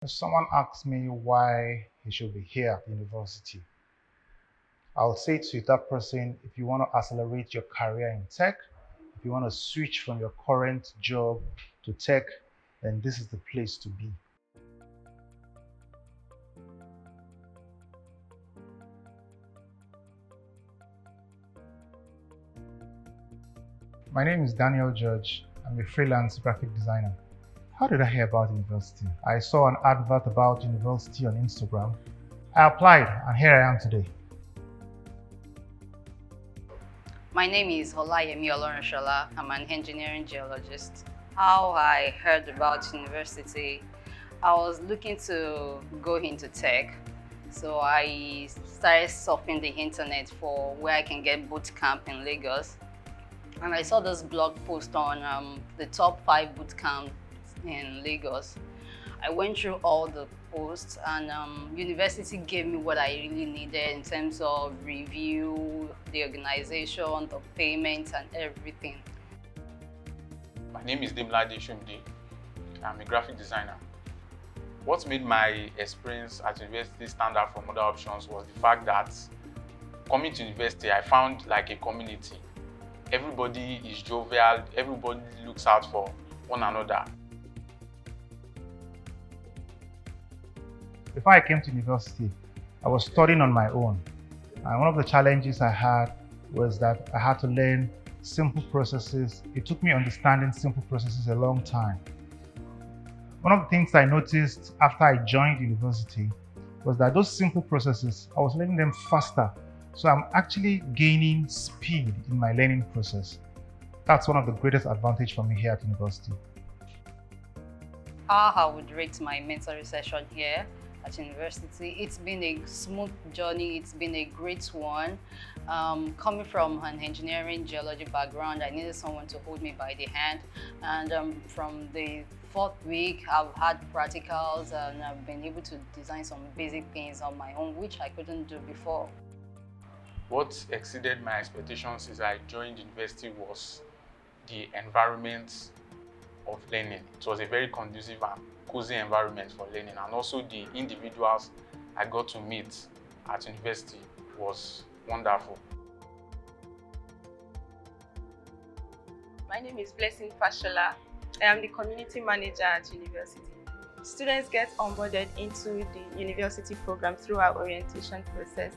If someone asks me why he should be here at university, I'll say to that person, if you want to accelerate your career in tech, if you want to switch from your current job to tech, then this is the place to be. My name is Daniel George. I'm a freelance graphic designer. How did I hear about university? I saw an advert about university on Instagram. I applied, and here I am today. My name is Olayemi Olorunshola. I'm an engineering geologist. How I heard about university, I was looking to go into tech. So I started surfing the internet for where I can get bootcamp in Lagos. And I saw this blog post on the top 5 bootcamps in Lagos. I went through all the posts, and university gave me what I really needed in terms of review, the organization, the payments, and everything. My name is Demlade Shumdi. I'm a graphic designer. What made my experience at university stand out from other options was the fact that coming to university, I found like a community. Everybody is jovial, everybody looks out for one another. Before I came to university, I was studying on my own. And one of the challenges I had was that I had to learn simple processes. It took me understanding simple processes a long time. One of the things I noticed after I joined university was that those simple processes, I was learning them faster. So I'm actually gaining speed in my learning process. That's one of the greatest advantages for me here at university. How I would rate my mentoring session here at university, it's been a smooth journey, it's been a great one. Coming from an engineering geology background, I needed someone to hold me by the hand. And from the 4th week, I've had practicals and I've been able to design some basic things on my own, which I couldn't do before. What exceeded my expectations since I joined university was the environment of learning. It was a very conducive and cozy environment for learning, and also the individuals I got to meet at university was wonderful. My name is Blessing Fashola. I am the community manager at university. Students get onboarded into the university program through our orientation process,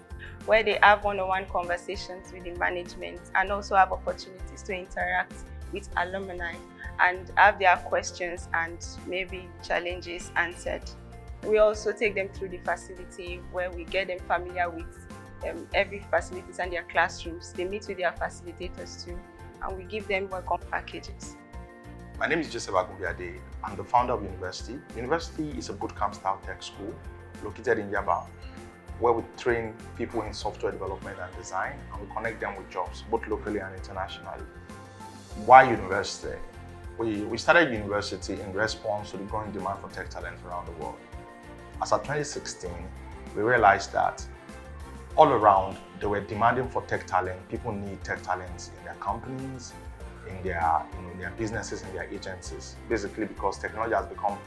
where they have one-on-one conversations with the management and also have opportunities to interact with alumni and have their questions and maybe challenges answered. We also take them through the facility where we get them familiar with every facilities and their classrooms. They meet with their facilitators too, and we give them welcome packages. My name is Joseph Agumbiade. I'm the founder of Univelcity. Univelcity is a bootcamp-style tech school located in Yaba, where we train people in software development and design, and we connect them with jobs, both locally and internationally. Why university? We started university in response to the growing demand for tech talent around the world. As of 2016, we realized that all around they were demanding for tech talent. People need tech talents in their companies, in their businesses, in their agencies, basically because technology has become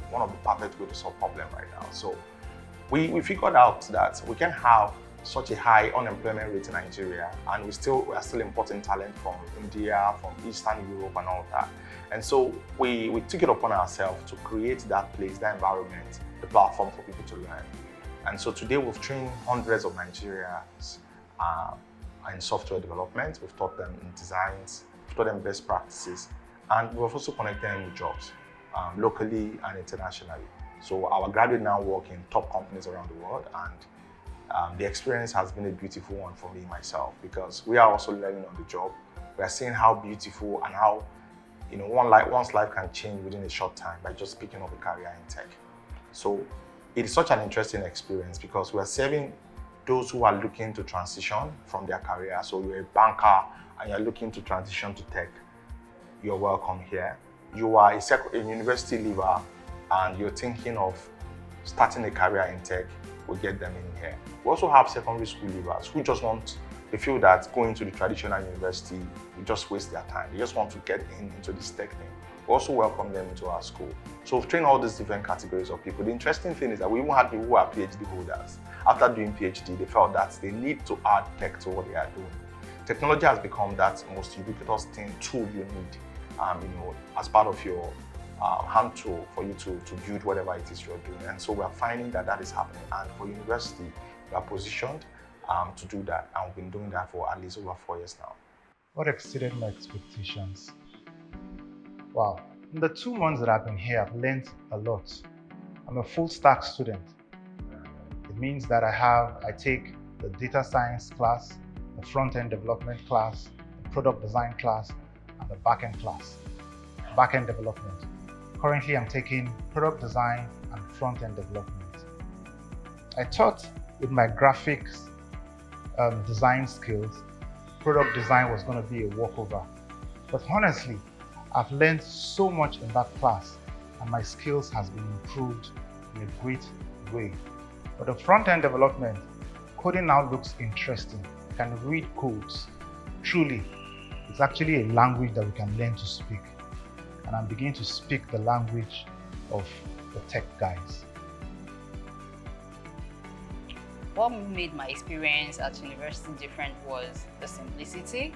one of the perfect way to solve problems right now. So we figured out that we can have such a high unemployment rate in Nigeria, and we are still importing talent from India, from Eastern Europe and all that. And so we took it upon ourselves to create that place, that environment, the platform for people to learn. And so today we've trained hundreds of Nigerians in software development. We've taught them in designs, we've taught them best practices, and we've also connected them with jobs locally and internationally. So our graduates now work in top companies around the world, and the experience has been a beautiful one for me myself, because we are also learning on the job. We are seeing how beautiful and how one's life can change within a short time by just picking up a career in tech. So it is such an interesting experience because we are serving those who are looking to transition from their career. So you're a banker and you're looking to transition to tech, you're welcome here. You are a university leaver and you're thinking of starting a career in tech, we'll get them in here. We also have secondary school leavers who just they feel that going to the traditional university will just waste their time. They just want to get into this tech thing. We also welcome them into our school. So we've trained all these different categories of people. The interesting thing is that we even had people who are PhD holders. After doing PhD, they felt that they need to add tech to what they are doing. Technology has become that most ubiquitous tool you need, as part of your hand tool for you to build whatever it is you're doing. And so we're finding that that is happening. And for university, we are positioned to do that. And we've been doing that for at least over 4 years now. What exceeded my expectations? Wow. In the 2 months that I've been here, I've learned a lot. I'm a full stack student. It means that I take the data science class, the front-end development class, the product design class, and the backend class, backend development. Currently, I'm taking product design and front-end development. I thought with my graphics design skills, product design was going to be a walkover. But honestly, I've learned so much in that class, and my skills has been improved in a great way. For the front-end development, coding now looks interesting. You can read codes. Truly, it's actually a language that we can learn to speak. And I'm beginning to speak the language of the tech guys. What made my experience at university different was the simplicity,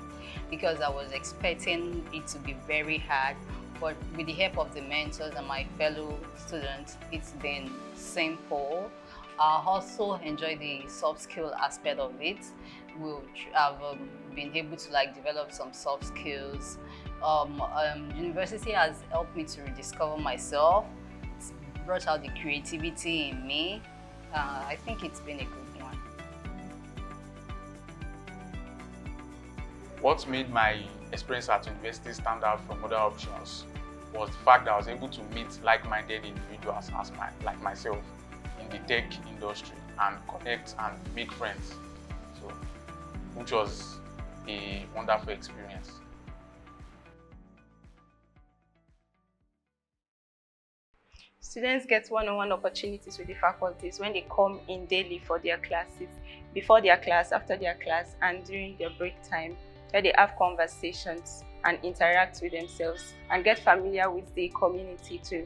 because I was expecting it to be very hard, but with the help of the mentors and my fellow students, it's been simple. I also enjoy the soft skill aspect of it, which I've been able to develop some soft skills. University has helped me to rediscover myself. It's brought out the creativity in me. I think it's been a good one. What made my experience at university stand out from other options was the fact that I was able to meet like-minded individuals like myself in the tech industry and connect and make friends, which was a wonderful experience. Students get one-on-one opportunities with the faculties when they come in daily for their classes, before their class, after their class, and during their break time, where they have conversations and interact with themselves and get familiar with the community too.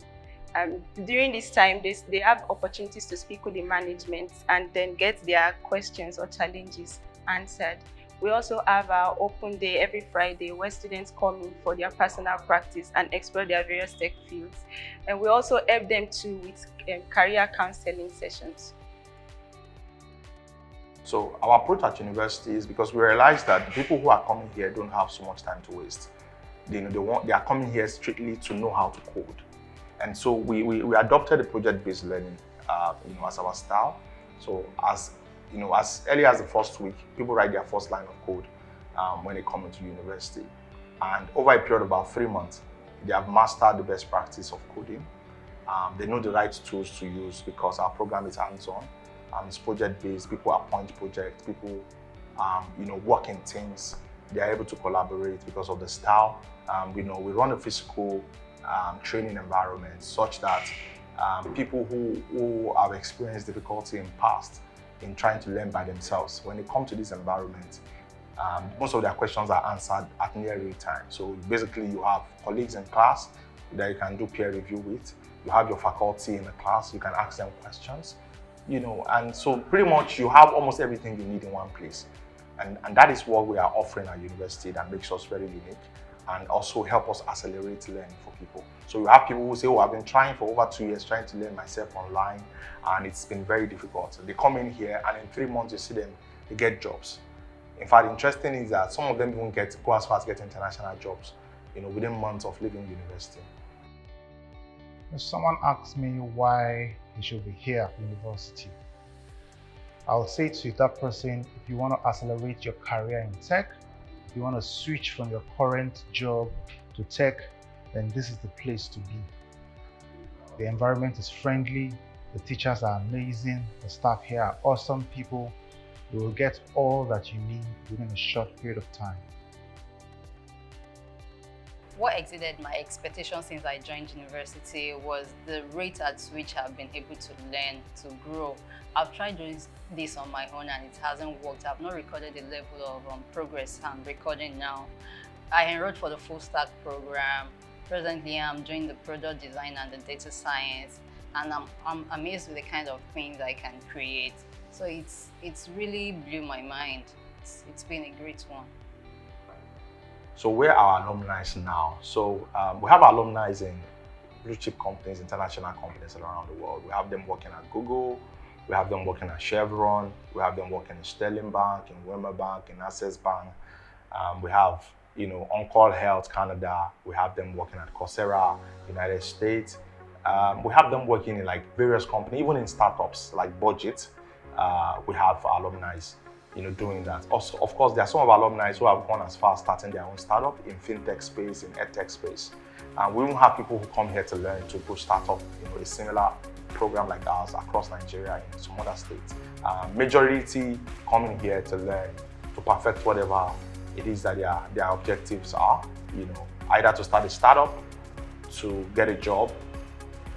During this time, they have opportunities to speak with the management and then get their questions or challenges answered. We also have our open day every Friday where students come in for their personal practice and explore their various tech fields. And we also help them too with career counseling sessions. So our approach at university is because we realize that people who are coming here don't have so much time to waste. They are coming here strictly to know how to code. And so we adopted a project-based learning as our style. So as early as the first week, people write their first line of code when they come into university. And over a period of about 3 months, they have mastered the best practice of coding. They know the right tools to use because our program is hands-on. It's project-based. People appoint projects. People, work in teams. They are able to collaborate because of the style. We run a physical training environment such that people who have experienced difficulty in past in trying to learn by themselves, when they come to this environment, most of their questions are answered at near real time. So basically you have colleagues in class that you can do peer review with. You have your faculty in the class, you can ask them questions, and so pretty much you have almost everything you need in one place. And that is what we are offering at university that makes us very unique and also help us accelerate learning for people. So you have people who say, I've been trying for over 2 years trying to learn myself online and it's been very difficult. So they come in here and in 3 months you see them, they get jobs. In fact, interesting is that some of them even go as far as get international jobs, within months of leaving university. If someone asks me why they should be here at university, I'll say to that person, if you want to accelerate your career in tech, if you want to switch from your current job to tech, then this is the place to be. The environment is friendly, the teachers are amazing, the staff here are awesome people. You will get all that you need within a short period of time. What exceeded my expectations since I joined university was the rate at which I've been able to learn, to grow. I've tried doing this on my own and it hasn't worked. I've not recorded the level of progress I'm recording now. I enrolled for the Fullstack program. Presently, I'm doing the product design and the data science, and I'm amazed with the kind of things I can create. So it's really blew my mind. It's been a great one. So where are our alumni now? So we have alumni in blue chip companies, international companies around the world. We have them working at Google, we have them working at Chevron, we have them working in Sterling Bank, in Wema Bank, in Access Bank. We have, On-Call Health Canada. We have them working at Coursera, United States. We have them working in like various companies, even in startups like Budget. We have alumni, doing that. Also, of course, there are some of our alumni who have gone as far as starting their own startup in fintech space, in edtech space. And we won't have people who come here to learn to go start up, a similar program like ours across Nigeria in some other states. Majority coming here to learn, to perfect whatever it is that their objectives are, either to start a startup, to get a job,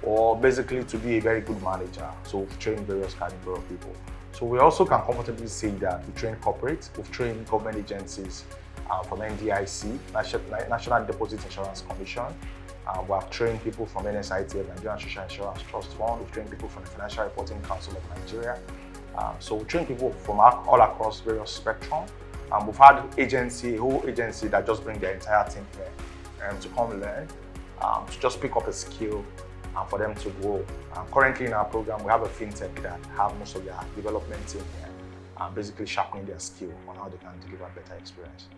or basically to be a very good manager. So we've trained various categories of people. So we also can comfortably say that we train corporates, we've trained government agencies from NDIC, National Deposit Insurance Commission. We have trained people from NSITF, Nigerian Social Insurance Trust Fund. We've trained people from the Financial Reporting Council of Nigeria. So we train people from all across various spectrum. We've had a whole agency that just bring their entire team here to come learn, to just pick up a skill and for them to grow. Currently in our program, we have a fintech that have most of their development team here, basically sharpening their skill on how they can deliver better experience.